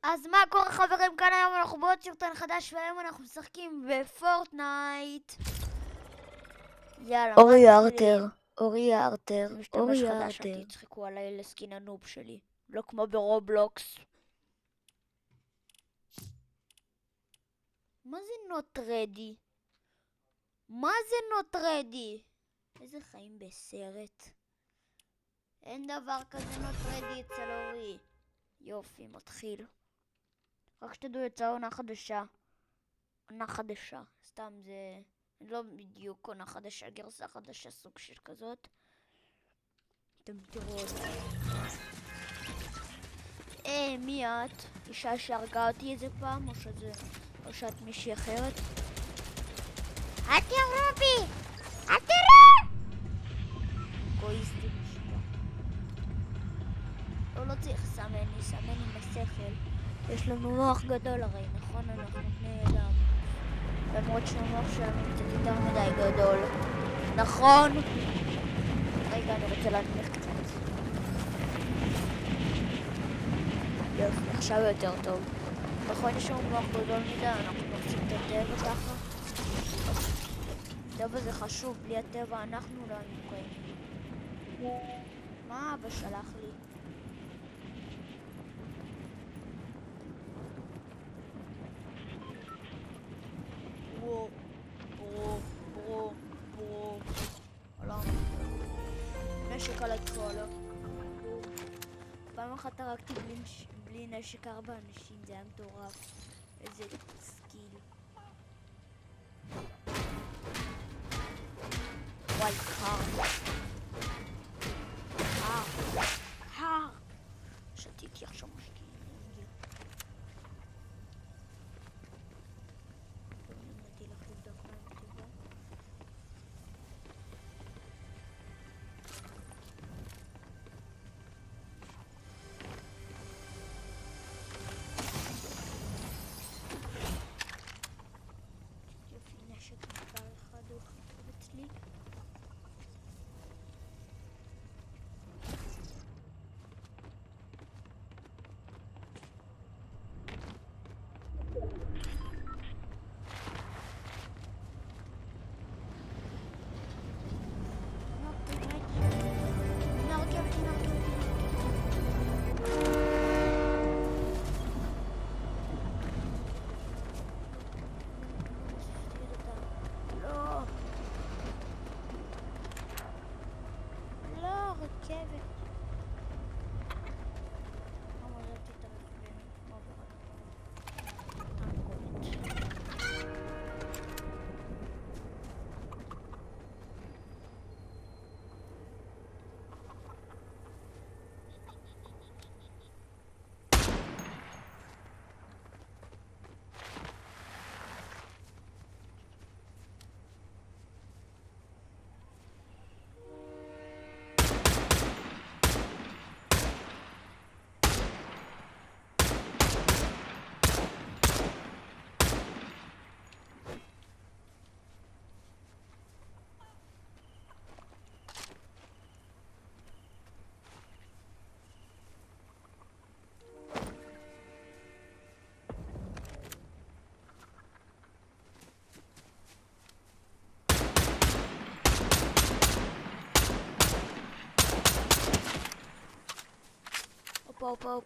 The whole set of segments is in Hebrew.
אז מה קורה חברים, כאן היום אנחנו בעוד סרטון חדש והיום אנחנו משחקים בפורטנייט. יאללה, אורי מה ארטר, אורי ארטר, זה משתמש אורי חדש, ארטר. אל תצחקו עליי לסקין הנוב שלי. לא כמו ברובלוקס. מה זה not ready? מה זה not ready? איזה חיים בסרט. אין דבר כזה not ready אצל אורי. יופי, מתחיל. רק שתדעו, יצאה עונה חדשה. עונה חדשה, סתם זה לא בדיוק עונה חדשה, גרסה חדשה, סוג של כזאת. אתם תראו אותה. מי את? אישה שהרגה אותי איזה פעם, או שאת מישהי אחרת? אל תראו בי! אל תראו! אגואיסטי משוגע. לא צריך סמן, סמן עם השכל. יש לנו מוח גדול הרי, נכון? אנחנו בני אדם. למרות שהמוח שלנו קצת יותר מדי גדול. נכון? רגע, אני רוצה להנמיך קצת. יופי, עכשיו יותר טוב. נכון, יש לנו מוח גדול מדי, אנחנו נוצאים את הטבע ככה. הטבע זה חשוב, בלי הטבע אנחנו לא היינו קיימים. מה אבא שלח לי? ברו. עולם. נשק על הטרולה. פעם אחת הרגתי בלי נשק 4 אנשים, זה היה מטורף. איזה סקיל. וואי, קר. שתיתי עכשיו משקיע.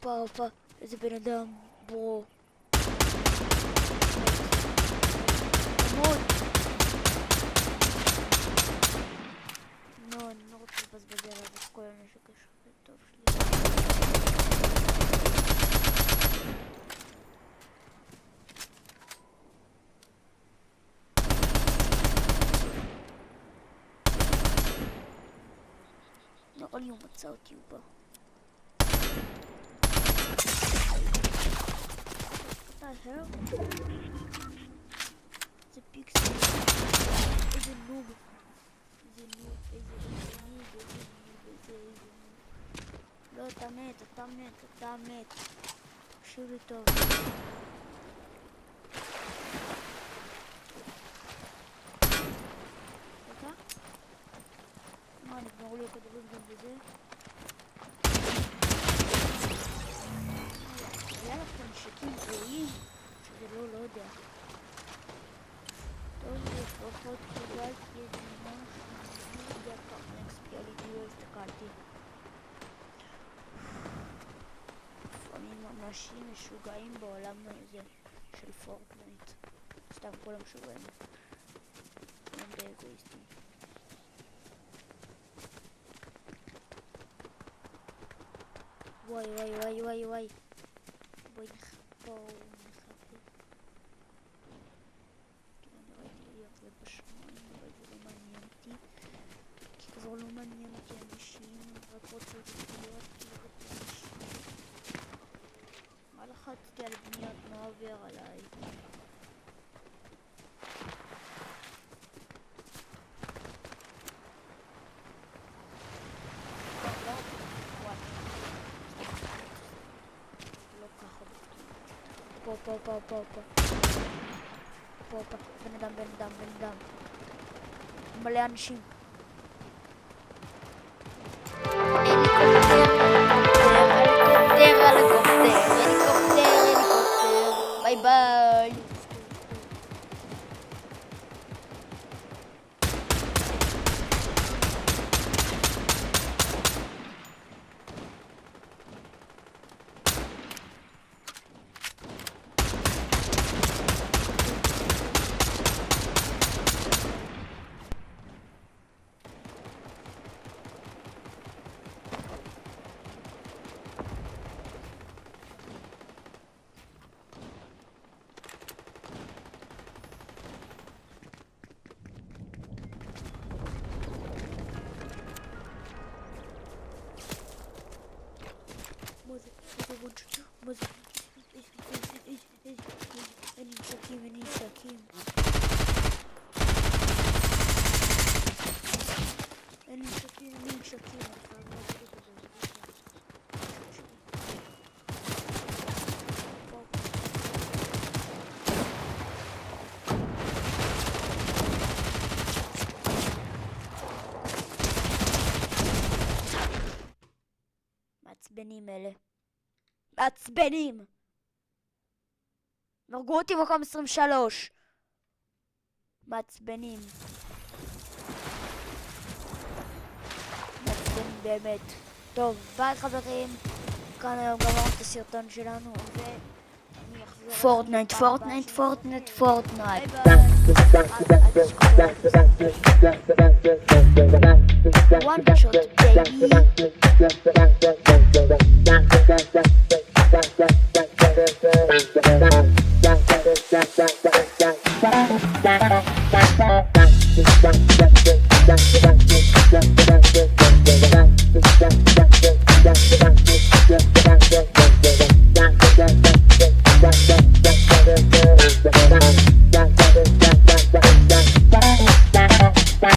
הופה, איזה בן אדם, ברו. תמות. לא, אני לא רוצה לבזבז עליו את כל הנשק הטוב שלי. נראה לי הוא מצא אותי, הוא בא. זה פיקסל. איזה נוב. לא, אתה מת. תקשיב לי טוב. רגע? מה, נגמרו לי הכדורים גם בזה? היה לכם נשקים גרועים, שזה לא יודע. טוב, לפחות קיבלתי את מה שאני יודע כמה XP עליתי, לא הסתכלתי. לפעמים אנשים משוגעים בעולם הזה של פורטנייט. סתם כולם משוגעים. הם די אגואיסטים. וואי וואי וואי וואי וואי. בואי נחפור, נחפור. כאילו אני ראיתי להיות זה בשמיים, אבל זה לא מעניין אותי. כי כבר לא מעניין אותי אנשים, רק רוצה להיות אנשים. מה לחצתי על בניית מה עובר עליי? פה, בן אדם. מלא אנשים. הליקופטר. ביי ביי. נשקים. מעצבנים אלה. מעצבנים! נרגו אותי מקום 23. מעצבנים. מעצבנים באמת. טוב, ביי חברים. כאן היום גמרנו את הסרטון שלנו ואני אחזור פורטנייט. One shot baby.